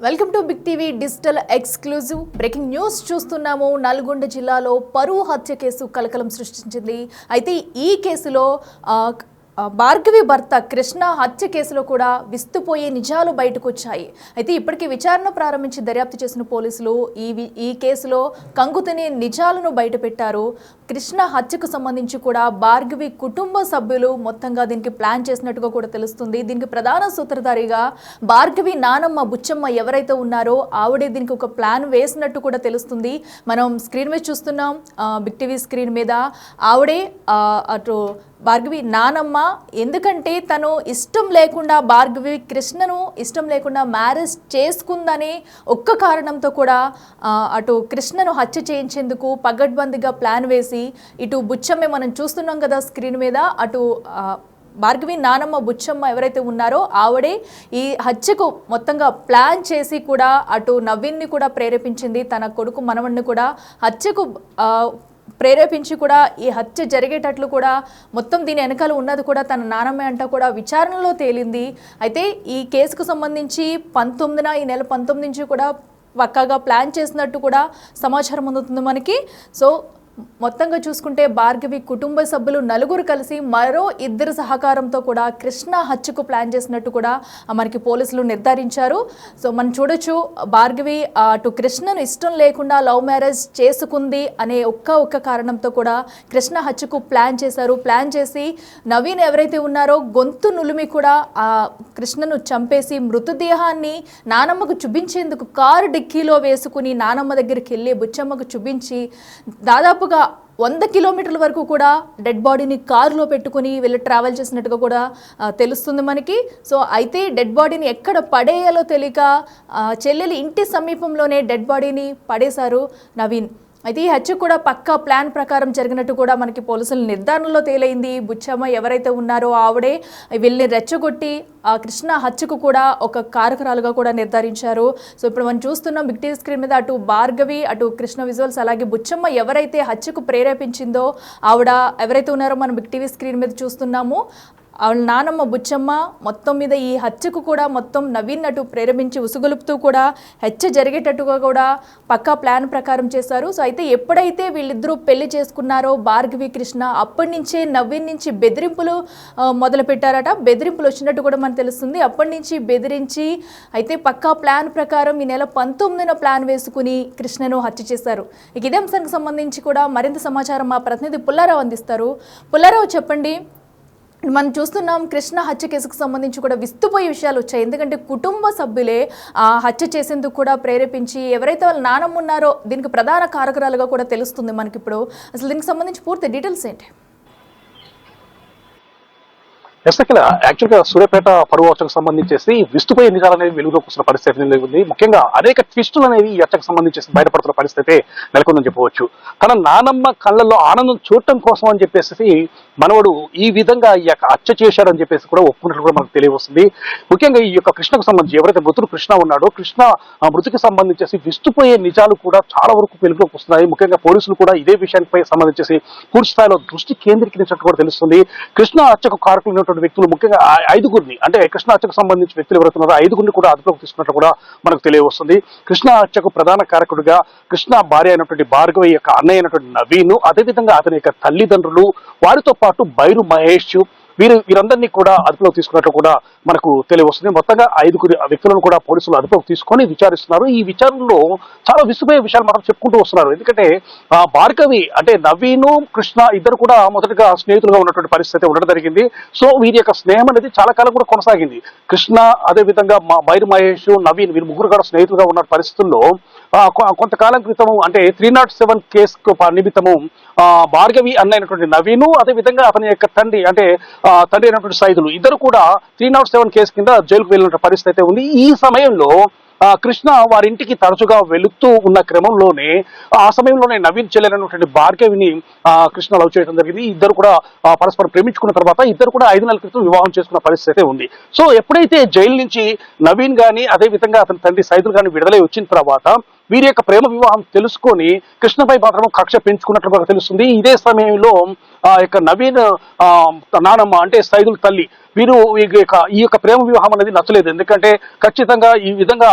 Welcome to Big TV digital exclusive breaking news చూస్తున్నాము. నల్గొండ జిల్లాలో పరువు హత్య కేసు కలకలం సృష్టించింది. అయితే ఈ కేసులో భార్గవి భర్త కృష్ణ హత్య కేసులో కూడా విస్తుపోయే నిజాలు బయటకు వచ్చాయి. అయితే ఇప్పటికీ విచారణ ప్రారంభించి దర్యాప్తు చేసిన పోలీసులు ఈ కేసులో కంగుతనే నిజాలను బయటపెట్టారు. కృష్ణ హత్యకు సంబంధించి కూడా భార్గవి కుటుంబ సభ్యులు మొత్తంగా దీనికి ప్లాన్ చేసినట్టుగా కూడా తెలుస్తుంది. దీనికి ప్రధాన సూత్రధారిగా భార్గవి నానమ్మ బుచ్చమ్మ ఎవరైతే ఉన్నారో ఆవిడే దీనికి ఒక ప్లాన్ వేసినట్టు కూడా తెలుస్తుంది. మనం స్క్రీన్ మీద చూస్తున్నాం, బిగ్ టీవీ స్క్రీన్ మీద ఆవిడే అటు భార్గవి నానమ్మ, ఎందుకంటే తను ఇష్టం లేకుండా భార్గవి కృష్ణను ఇష్టం లేకుండా మ్యారేజ్ చేసుకుందని ఒక్క కారణంతో కూడా అటు కృష్ణను హత్య చేయించేందుకు పగడ్బందీగా ప్లాన్ వేసి ఇటు బుచ్చమ్మే మనం చూస్తున్నాం కదా స్క్రీన్ మీద, అటు భార్గవి నానమ్మ బుచ్చమ్మ ఎవరైతే ఉన్నారో ఆవిడే ఈ హత్యకు మొత్తంగా ప్లాన్ చేసి కూడా అటు నవీన్ని కూడా ప్రేరేపించింది. తన కొడుకు మనవణ్ణి కూడా హత్యకు ప్రేరేపించి కూడా ఈ హత్య జరిగేటట్లు కూడా మొత్తం దీని వెనకాల ఉన్నది కూడా తన నానమ్మ అంట కూడా విచారణలో తేలింది. అయితే ఈ కేసుకు సంబంధించి ఈ నెల 19 నుంచి కూడా పక్కాగా ప్లాన్ చేసినట్టు కూడా సమాచారం అందుతుంది మనకి. సో మొత్తంగా చూసుకుంటే భార్గవి కుటుంబ సభ్యులు నలుగురు కలిసి మరో ఇద్దరు సహకారంతో కూడా కృష్ణ హత్యకు ప్లాన్ చేసినట్టు కూడా మనకి పోలీసులు నిర్ధారించారు. సో మనం చూడొచ్చు, భార్గవి అటు కృష్ణను ఇష్టం లేకుండా లవ్ మ్యారేజ్ చేసుకుంది అనే ఒక్క కారణంతో కూడా కృష్ణ హత్యకు ప్లాన్ చేశారు. ప్లాన్ చేసి నవీన్ ఎవరైతే ఉన్నారో గొంతు నులిమి కూడా ఆ కృష్ణను చంపేసి మృతదేహాన్ని నానమ్మకు చూపించేందుకు కారు డిక్కీలో వేసుకుని నానమ్మ దగ్గరికి వెళ్ళి బుచ్చమ్మకు చూపించి దాదాపు 100 కిలోమీటర్ల వరకు కూడా డెడ్ బాడీని కారులో పెట్టుకుని వీళ్ళు ట్రావెల్ చేసినట్టుగా కూడా తెలుస్తుంది మనకి. సో అయితే డెడ్ బాడీని ఎక్కడ పడేయాలో తెలియక చెల్లెలి ఇంటి సమీపంలోనే డెడ్ బాడీని పడేశారు నవీన్. అయితే ఈ హత్య కూడా పక్కా ప్లాన్ ప్రకారం జరిగినట్టు కూడా మనకి పోలీసుల నిర్ధారణలో తేలైంది. బుచ్చమ్మ ఎవరైతే ఉన్నారో ఆవిడే వీళ్ళని రెచ్చగొట్టి ఆ కృష్ణ హత్యకు కూడా ఒక కారకురాలుగా కూడా నిర్ధారించారు. సో ఇప్పుడు మనం చూస్తున్నాం బిగ్ టీవీ స్క్రీన్ మీద అటు భార్గవి అటు కృష్ణ విజువల్స్ అలాగే బుచ్చమ్మ ఎవరైతే హత్యకు ప్రేరేపించిందో ఆవిడ ఎవరైతే ఉన్నారో మనం బిగ్ టీవీ స్క్రీన్ మీద చూస్తున్నాము. వాళ్ళ నానమ్మ బుచ్చమ్మ మొత్తం మీద ఈ హత్యకు కూడా మొత్తం నవీన్ అటు ప్రేరేపించి ఉసుగొలుపుతూ కూడా హత్య జరిగేటట్టుగా కూడా పక్కా ప్లాన్ ప్రకారం చేశారు. సో అయితే ఎప్పుడైతే వీళ్ళిద్దరూ పెళ్లి చేసుకున్నారో భార్గవి కృష్ణ అప్పటి నుంచే నవీన్ నుంచి బెదిరింపులు మొదలు పెట్టారట. బెదిరింపులు వచ్చినట్టు కూడా మనకు తెలుస్తుంది. అప్పటి నుంచి బెదిరించి అయితే పక్కా ప్లాన్ ప్రకారం ఈ నెల 19న ప్లాన్ వేసుకుని కృష్ణను హత్య చేశారు. ఇక ఇదే అంశానికి సంబంధించి కూడా మరింత సమాచారం మా ప్రతినిధి పుల్లారావు అందిస్తారు. పుల్లారావు చెప్పండి, మనం చూస్తున్నాం కృష్ణ హత్య కేసుకు సంబంధించి కూడా విస్తుపోయే విషయాలు వచ్చాయి. ఎందుకంటే కుటుంబ సభ్యులే హత్య చేసేందుకు కూడా ప్రేరేపించి ఎవరైతే వాళ్ళ నానమ్మ ఉన్నారో దీనికి ప్రధాన కారకురాలుగా కూడా తెలుస్తుంది మనకి. ఇప్పుడు అసలు దీనికి సంబంధించి పూర్తి డీటెయిల్స్ ఏంటి? యాక్చువల్గా సూర్యాపేట పరువు హత్యకు సంబంధించేసి విస్తుపోయే నిజాలు అనేవి వెలుగులోకి వస్తున్న పరిస్థితి ఉంది. ముఖ్యంగా అనేక ట్విస్టులు అనేవి ఈ హత్యకు సంబంధించేసి బయటపడుతున్న పరిస్థితి నెలకొందని చెప్పవచ్చు. తన నానమ్మ కళ్ళల్లో ఆనందం చూడటం కోసం అని చెప్పేసి మనవడు ఈ విధంగా ఈ యొక్క హత్య చేశారని చెప్పేసి కూడా ఒప్పుకున్నట్లు కూడా మనకు తెలియవస్తుంది. ముఖ్యంగా ఈ యొక్క కృష్ణకు సంబంధించి ఎవరైతే మృతుడు కృష్ణ ఉన్నాడో కృష్ణ మృతికి సంబంధించేసి విస్తుపోయే నిజాలు కూడా చాలా వరకు వెలుగులోకి వస్తున్నాయి. ముఖ్యంగా పోలీసులు కూడా ఇదే విషయానికి సంబంధించేసి పూర్తి స్థాయిలో దృష్టి కేంద్రీకరించినట్టు కూడా తెలుస్తుంది. కృష్ణ హత్యకు కారకులు వ్యక్తులు ముఖ్యంగా 5గురిని, అంటే కృష్ణ హత్యకు సంబంధించిన వ్యక్తులు ఎవరుతున్నారో 5గురిని కూడా అదుపులోకి తీసుకున్నట్లు కూడా మనకు తెలియవస్తుంది. కృష్ణ హత్యకు ప్రధాన కారకుడిగా కృష్ణ భార్య అయినటువంటి భార్గవి యొక్క అన్నయ్య అయినటువంటి నవీన్, అదేవిధంగా అతని యొక్క తల్లిదండ్రులు, వారితో పాటు బైరు మహేష్ వీరందరినీ కూడా అదుపులోకి తీసుకున్నట్లు కూడా మనకు తెలియవస్తుంది. మొత్తంగా 5గురి వ్యక్తులను కూడా పోలీసులు అదుపులోకి తీసుకొని విచారిస్తున్నారు. ఈ విచారణలో చాలా విసుపోయే విషయాలు మనం చెప్పుకుంటూ వస్తున్నారు. ఎందుకంటే భార్గవి అంటే నవీను కృష్ణ ఇద్దరు కూడా మొదటగా స్నేహితులుగా ఉన్నటువంటి పరిస్థితి ఉండడం జరిగింది. సో వీరి యొక్క స్నేహం అనేది చాలా కాలం కూడా కొనసాగింది. కృష్ణ అదేవిధంగా బైరు మహేష్ నవీన్ వీరు ముగ్గురు కూడా స్నేహితులుగా ఉన్న పరిస్థితుల్లో కొంతకాలం క్రితం అంటే 307 కేసు నిమిత్తము భార్గవి అన్నైనటువంటి నవీను అదేవిధంగా అతని యొక్క తండ్రి అయినటువంటి సైదులు ఇద్దరు కూడా 307 కేసు కింద జైలుకు వెళ్ళిన పరిస్థితి ఉంది. ఈ సమయంలో కృష్ణ వారింటికి తరచుగా వెళుతూ ఉన్న క్రమంలోనే ఆ సమయంలోనే నవీన్ చెల్లెనటువంటి భార్గవిని కృష్ణ లవ్ చేయడం జరిగింది. ఇద్దరు కూడా పరస్పరం ప్రేమించుకున్న తర్వాత ఇద్దరు కూడా 5 నెలల క్రితం వివాహం చేసుకున్న పరిస్థితి ఉంది. సో ఎప్పుడైతే జైలు నుంచి నవీన్ గాని అదేవిధంగా అతని తండ్రి సైదులు గాని విడుదలై వచ్చిన తర్వాత వీరి యొక్క ప్రేమ వివాహం తెలుసుకొని కృష్ణపై మాత్రం కక్ష పెంచుకున్నట్లుగా తెలుస్తుంది. ఇదే సమయంలో ఆ యొక్క నవీన్ నానమ్మ అంటే సైదుల్ తల్లి వీరు ఈ యొక్క ప్రేమ వివాహం అనేది నచ్చలేదు. ఎందుకంటే ఖచ్చితంగా ఈ విధంగా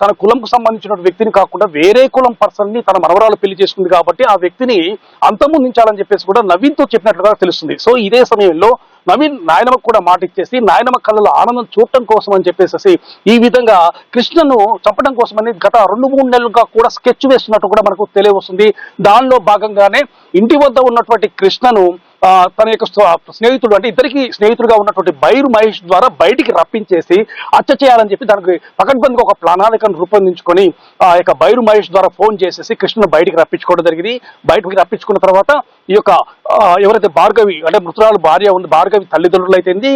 తన కులంకు సంబంధించిన వ్యక్తిని కాకుండా వేరే కులం పర్సన్ ని తన మనవరాలు పెళ్లి చేసుకుంది కాబట్టి ఆ వ్యక్తిని అంతమొందించాలని చెప్పేసి కూడా నవీన్ తో చెప్పినట్లుగా తెలుస్తుంది. సో ఇదే సమయంలో నవీన్ నాయనమ్మకు కూడా మాట ఇచ్చేసి నాయనమ్మ కళ్ళలో ఆనందం చూడటం కోసం అని చెప్పేసి ఈ విధంగా కృష్ణను చంపడం కోసం అనేది గత 2-3 నెలలుగా కూడా స్కెచ్ వేస్తున్నట్టు కూడా మనకు తెలియవస్తుంది. దానిలో భాగంగానే ఇంటి వద్ద ఉన్నటువంటి కృష్ణను తన యొక్క స్నేహితుడు అంటే ఇద్దరికి స్నేహితుడుగా ఉన్నటువంటి బైరు మహేష్ ద్వారా బయటికి రప్పించేసి హత్య చేయాలని చెప్పి దానికి పకడ్బందీగా ఒక ప్రణాళికను రూపొందించుకొని ఆ యొక్క బైరు మహేష్ ద్వారా ఫోన్ చేసేసి కృష్ణను బయటికి రప్పించుకోవడం జరిగింది. బయటికి రప్పించుకున్న తర్వాత ఈ యొక్క ఎవరైతే భార్గవి అంటే మృతురాలు భార్య ఉంది, భార్గవి తల్లిదండ్రులు అయితేంది,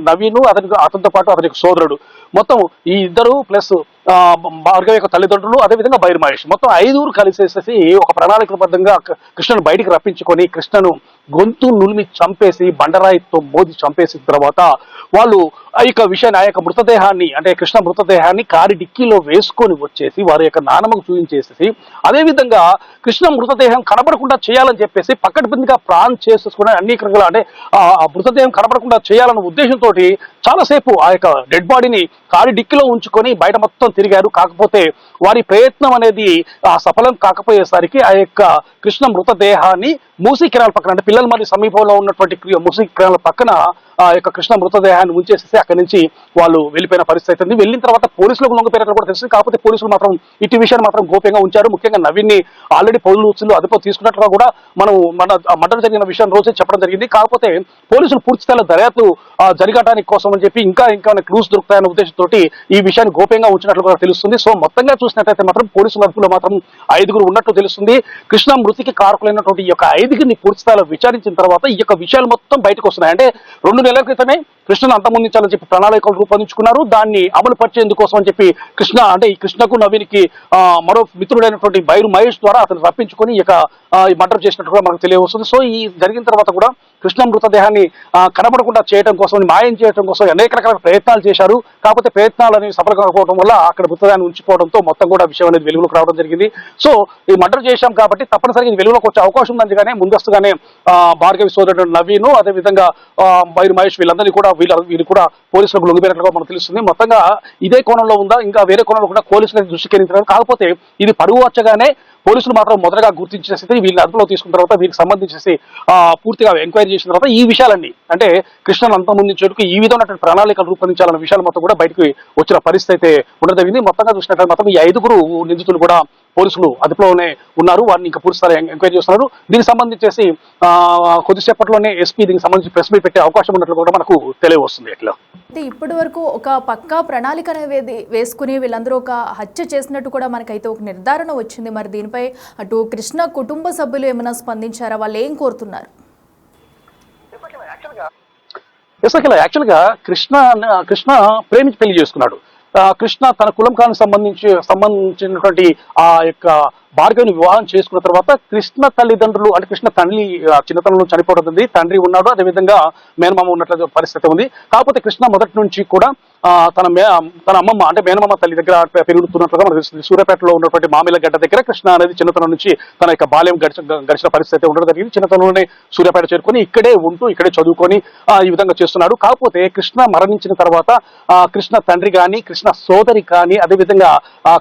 నవీను అతనితో పాటు అతని సోదరుడు, మొత్తం ఈ ఇద్దరు ప్లస్ భార్గవి యొక్క తల్లిదండ్రులు అదేవిధంగా బైరు మహేష్ మొత్తం 5 కలిసేసి ఒక ప్రణాళికబద్ధంగా కృష్ణను బయటికి రప్పించుకొని కృష్ణను గొంతు నులిమి చంపేసి బండరాయితో మోది చంపేసిన తర్వాత వాళ్ళు ఆ యొక్క మృతదేహాన్ని అంటే కృష్ణ మృతదేహాన్ని కారి డిక్కీలో వేసుకొని వచ్చేసి వారి యొక్క నానమ్మకు చూపించేసేసి అదేవిధంగా కృష్ణ మృతదేహం కనబడకుండా చేయాలని చెప్పేసి పక్కటిబందిగా ప్లాన్ చేసేసుకుని అన్ని రకాల అంటే ఆ మృతదేహం కనబడకుండా చేయాలన్న ఉద్దేశంతో చాలాసేపు ఆ యొక్క డెడ్ బాడీని కారి డిక్కీలో ఉంచుకొని బయట మొత్తం తిరిగారు. కాకపోతే వారి ప్రయత్నం అనేది సఫలం కాకపోయేసరికి ఆ యొక్క కృష్ణ మృతదేహాన్ని మూసీ కెనాల్ పక్కన అంటే పిల్లల మరి సమీపంలో ఉన్నటువంటి మూసీ కెనాల్ పక్కన ఆ యొక్క కృష్ణ మృతదేహాన్ని ఉంచేసేసి అక్కడి నుంచి వాళ్ళు వెళ్ళిపోయిన పరిస్థితి ఉంది. వెళ్ళిన తర్వాత పోలీసులకు లొంగిపోయినట్లు కూడా తెలిసింది. కాకపోతే పోలీసులు మాత్రం ఇటు విషయాన్ని మాత్రం గోప్యంగా ఉంచారు. ముఖ్యంగా నవీన్ని ఆల్రెడీ పోలీసులు అదుపులో తీసుకున్నట్లుగా కూడా మనం మర్డర్ జరిగిన విషయం రోజే చెప్పడం జరిగింది. కాకపోతే పోలీసులు పూర్తి స్థాయిలో దర్యాప్తు జరగడానికి కోసం అని చెప్పి ఇంకా క్లూస్ దొరుకుతాయన్న ఉద్దేశంతో ఈ విషయాన్ని గోప్యంగా ఉంచినట్లు కూడా తెలుస్తుంది. సో మొత్తంగా చూసినట్లయితే మాత్రం పోలీసుల అదుపులో మాత్రం 5 ఉన్నట్టు తెలుస్తుంది. కృష్ణ మృతికి కారకులైనటువంటి ఈ యొక్క 5 పూర్తి స్థాయిలో విచారించిన తర్వాత ఈ యొక్క విషయాలు మొత్తం బయటకు వస్తున్నాయి. అంటే 2 నెలల క్రితమే కృష్ణను అంతమొందించాలని చెప్పి ప్రణాళికలు రూపొందించుకున్నారు. దాన్ని అమలు పరిచేందుకోసం అని చెప్పి ఈ కృష్ణకు నవీన్కి మరో మిత్రుడైనటువంటి బైరు మహేష్ ద్వారా అతను రప్పించుకొని ఈ మర్డర్ చేసినట్టు కూడా మనకు తెలియవస్తుంది. సో ఈ జరిగిన తర్వాత కూడా కృష్ణ మృతదేహాన్ని కనబడకుండా చేయడం కోసం మాయం చేయడం కోసం అనేక రకాల ప్రయత్నాలు చేశారు. కాకపోతే ప్రయత్నాలు అనేవి సఫలం కాకపోవడం వల్ల అక్కడ మృతదేహాన్ని ఉంచిపోవడంతో మొత్తం కూడా విషయం అనేది వెలుగులోకి రావడం జరిగింది. సో ఈ మర్డర్ చేశాం కాబట్టి తప్పనిసరిగా ఇది వెలుగులోకి వచ్చే అవకాశం ఉందని ముందస్తుగానే భార్గవి సోదరుడు నవీను అదేవిధంగా బైరు మహేష్ వీళ్ళందరినీ కూడా వీళ్ళు కూడా పోలీసులకు లొంగిపోయినట్లుగా మనకు తెలుస్తుంది. మొత్తంగా ఇదే కోణంలో ఉందా ఇంకా వేరే కోణంలో కూడా పోలీసులకు దృష్టికి వెళ్ళిన కాకపోతే ఇది పరువు వచ్చగానే పోలీసులు మాత్రం మొదటగా గుర్తించేసి వీళ్ళని అదుపులో తీసుకున్న తర్వాత వీరికి సంబంధించేసి పూర్తిగా ఎంక్వైరీ చేసిన తర్వాత ఈ విషయాలన్నీ అంటే కృష్ణను అంతమొందించేందుకు ఈ విధమైనటువంటి ప్రణాళికలు రూపొందించాలన్న విషయాలు మొత్తం కూడా బయటకు వచ్చిన పరిస్థితి అయితే ఉండడం జరిగింది. మొత్తంగా చూసినట్లయితే మాత్రం ఈ 5 నిందితులు కూడా పోలీసులు అదుపులోనే ఉన్నారు. వారిని ఇంకా పూర్తి స్థాయి ఎంక్వైరీ చేస్తున్నారు. దీనికి సంబంధించేసి కొద్దిసేపట్లోనే ఎస్పీ దీనికి సంబంధించి ప్రెస్ మీట్ పెట్టే అవకాశం ఉన్నట్లు కూడా మనకు తెలియవస్తుంది. ఎట్లా ఇప్పటి వరకు ఒక పక్కా ప్రణాళిక అనేది వేసుకుని వీళ్ళందరూ ఒక హత్య చేసినట్టు కూడా మనకైతే ఒక నిర్ధారణ వచ్చింది. మరి దీనిపై అటు కృష్ణ కుటుంబ సభ్యులు ఏమైనా స్పందించారా? వాళ్ళు ఏం కోరుతున్నారు? యాక్చువల్గా కృష్ణ ప్రేమించి పెళ్లి చేసుకున్నాడు. కృష్ణ తన కులం కానికి సంబంధించినటువంటి ఆ యొక్క భార్గవిని వివాహం చేసుకున్న తర్వాత కృష్ణ తల్లిదండ్రులు అంటే కృష్ణ తండ్రి చిన్నతనంలో చనిపోవడం, తండ్రి ఉన్నాడు, అదేవిధంగా మేనమామ ఉన్నట్లు పరిస్థితి ఉంది. కాకపోతే కృష్ణ మొదటి నుంచి కూడా తన అమ్మమ్మ అంటే మేనమామ తల్లి దగ్గర పెరుగుతున్నట్లుగా మనకు తెలుస్తుంది. సూర్యాపేటలో ఉన్నటువంటి మామిలగడ్డ దగ్గర కృష్ణ అనేది చిన్నతనం నుంచి తన యొక్క బాల్యం గడిచిన పరిస్థితి ఉండడం జరిగింది. చిన్నతనంలోనే సూర్యాపేట చేరుకొని ఇక్కడే ఉంటూ ఇక్కడే చదువుకొని ఈ విధంగా చేస్తున్నాడు. కాకపోతే కృష్ణ మరణించిన తర్వాత కృష్ణ తండ్రి కానీ కృష్ణ సోదరి కానీ అదేవిధంగా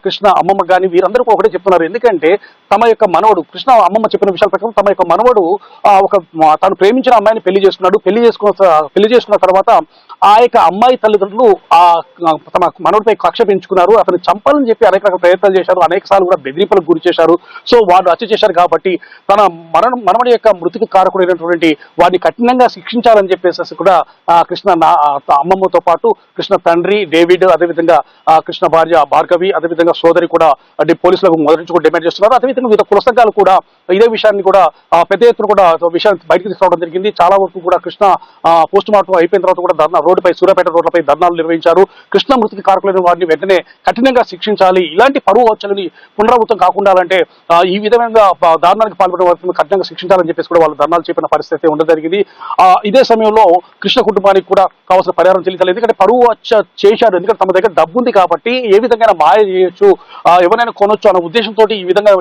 కృష్ణ అమ్మమ్మ కానీ వీరందరూ ఒకటే చెప్తున్నారు. ఎందుకంటే తమ యొక్క మనవడు కృష్ణ అమ్మమ్మ చెప్పిన విషయాల ప్రకారం తమ యొక్క మనవడు తను ప్రేమించిన అమ్మాయిని పెళ్లి చేసుకున్నాడు. పెళ్లి చేసుకున్న తర్వాత ఆ యొక్క అమ్మాయి తల్లిదండ్రులు తమ మనవడిపై కక్ష పెంచుకున్నారు. అతను చంపాలని చెప్పి అనేక రకాల ప్రయత్నాలు చేశారు. అనేక సార్లు కూడా బెదిరింపులకు గురి చేశారు. సో వాళ్ళు హత్య చేశారు కాబట్టి తన మనవడి యొక్క మృతికి కారకుడైనటువంటి వాడిని కఠినంగా శిక్షించాలని చెప్పేసి కూడా కృష్ణ అమ్మమ్మతో పాటు కృష్ణ తండ్రి డేవిడ్ అదేవిధంగా కృష్ణ భార్య భార్గవి అదేవిధంగా సోదరి కూడా పోలీసులకు మొదటి నుంచి డిమాండ్ చేస్తున్నారు. అదేవిధంగా వివిధ కుల సంఘాలు కూడా ఇదే విషయాన్ని కూడా పెద్ద ఎత్తున కూడా విషయాన్ని బయటకు తీసుకురావడం జరిగింది. చాలా వరకు కూడా కృష్ణ పోస్ట్ మార్టం అయిపోయిన తర్వాత కూడా ధర్నా రోడ్డుపై సూర్యాపేట రోడ్లపై ధర్నాలు నిర్వహించారు. కృష్ణ మృతికి కారకులైన వారిని వెంటనే కఠినంగా శిక్షించాలి, ఇలాంటి పరువు హత్యలని పునరావృతం కాకుండా అంటే ఈ విధంగా దారుణానికి పాల్పడిన వారిని కఠినంగా శిక్షించాలని చెప్పేసి కూడా వాళ్ళు ధర్నాలు చెప్పిన పరిస్థితి ఉండడం జరిగింది. ఇదే సమయంలో కృష్ణ కుటుంబానికి కూడా కావాల్సిన పరిహారం చెల్లించాలి. ఎందుకంటే పరువు హత్య చేశారు, ఎందుకంటే తమ దగ్గర డబ్బు ఉంది కాబట్టి ఏ విధంగా మాయ చేయొచ్చు, ఎవరైనా కొనొచ్చు అన్న ఉద్దేశంతో ఈ విధంగా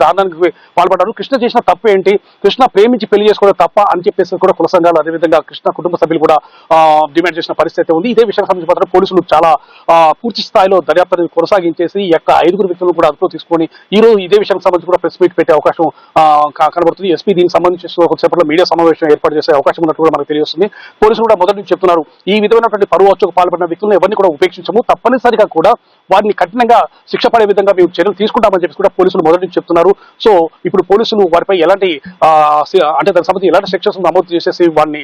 దారుణానికి పాల్పడ్డారు. కృష్ణ చేసిన తప్పు ఏంటి, కృష్ణ ప్రేమించి పెళ్లి చేసుకోవడం తప్ప అని చెప్పేసి కూడా కుల సంఘాలు అదేవిధంగా కృష్ణ కుటుంబ సభ్యులు కూడా డిమాండ్ చేసిన పరిస్థితి ఉంది. ఇదే విషయానికి సంబంధించి మాత్రం పోలీసులు చాలా పూర్తి స్థాయిలో దర్యాప్తు కొనసాగించేసి ఈ యొక్క 5 వ్యక్తులను కూడా అదుపులో తీసుకొని ఈ రోజు ఇదే విషయానికి సంబంధించి కూడా ప్రెస్ మీట్ పెట్టే అవకాశం కనబడుతుంది. ఎస్పీ దీనికి సంబంధించి కొద్దిసేపట్లో మీడియా సమావేశం ఏర్పాటు చేసే అవకాశం ఉన్నట్టు కూడా మనకు తెలియజేస్తుంది. పోలీసులు కూడా మొదటి నుంచి చెప్తున్నారు, ఈ విధమైనటువంటి పరువు హత్యకు పాల్పడిన వ్యక్తులను ఎవరిని కూడా ఉపేక్షించము, తప్పనిసరిగా కూడా వారిని కఠినంగా శిక్ష పడే విధంగా మేము చర్యలు తీసుకుంటామని చెప్పి కూడా పోలీసులు మొదటి నుంచి చెప్తున్నారు. సో ఇప్పుడు పోలీసులు వారిపై ఎలాంటి అంటే దానికి సంబంధించి ఎలాంటి సెక్షన్స్ నమోదు చేసేసి వారిని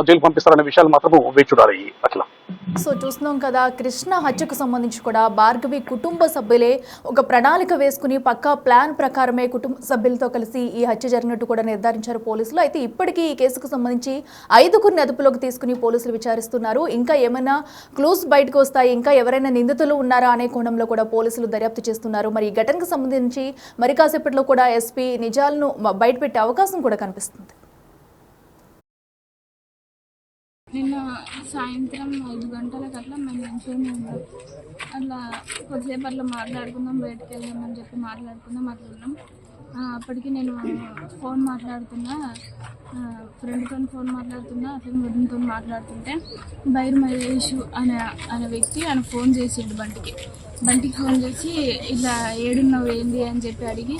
జైలు పంపిస్తారనే విషయాలు మాత్రం వేచి చూడాలి. అట్లా సో చూస్తున్నాం కదా, కృష్ణ హత్యకు సంబంధించి కూడా భార్గవి కుటుంబ సభ్యులే ఒక ప్రణాళిక వేసుకుని పక్కా ప్లాన్ ప్రకారమే కుటుంబ సభ్యులతో కలిసి ఈ హత్య జరిగినట్టు కూడా నిర్ధారించారు పోలీసులు. అయితే ఇప్పటికీ ఈ కేసుకు సంబంధించి 5గురిని అదుపులోకి తీసుకుని పోలీసులు విచారిస్తున్నారు. ఇంకా ఏమైనా క్లూస్ బయటకు వస్తాయి, ఇంకా ఎవరైనా నిందితులు ఉన్నారా అనే కోణంలో కూడా పోలీసులు దర్యాప్తు చేస్తున్నారు. మరి ఈ ఘటనకు సంబంధించి మరి కాసేపట్లో కూడా ఎస్పీ నిజాలను బయటపెట్టే అవకాశం కూడా కనిపిస్తుంది. నిన్న సాయంత్రం 5 గంటలకు అట్లా మేము ఇంట్లోనే ఉన్నాం. అట్లా కొద్దిసేపు అట్లా మాట్లాడుకుందాం, బయటకు వెళ్దామని చెప్పి మాట్లాడుకున్నాం. అప్పటికి నేను ఫోన్ మాట్లాడుతున్నా, ఫ్రెండ్తో ఫోన్ మాట్లాడుతున్నా, అతని వదినతో మాట్లాడుతుంటే బైర్ మహేష్ అనే వ్యక్తి ఆయన ఫోన్ చేసిండు బంటికి ఫోన్ చేసి ఇట్లా ఏడున్నావు ఏంది అని చెప్పి అడిగి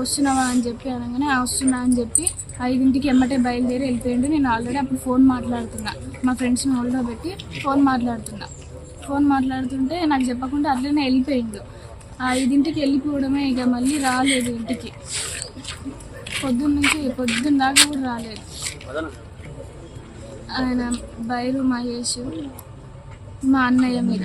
వస్తున్నావా అని చెప్పి అనగానే వస్తున్నా అని చెప్పి 5ంటికి ఎమ్మటే బయలుదేరి వెళ్ళిపోయిండు. నేను ఆల్రెడీ అప్పుడు ఫోన్ మాట్లాడుతున్నా, మా ఫ్రెండ్స్ని హోల్డ్లో పెట్టి ఫోన్ మాట్లాడుతుంటే నాకు చెప్పకుండా అట్లనే వెళ్ళిపోయిండు. 5ంటికి వెళ్ళిపోవడమే, ఇక మళ్ళీ రాలేదు ఇంటికి. పొద్దున్న దాకా కూడా రాలేదు. ఆయన బైరు మహేష్ మా అన్నయ్య మీద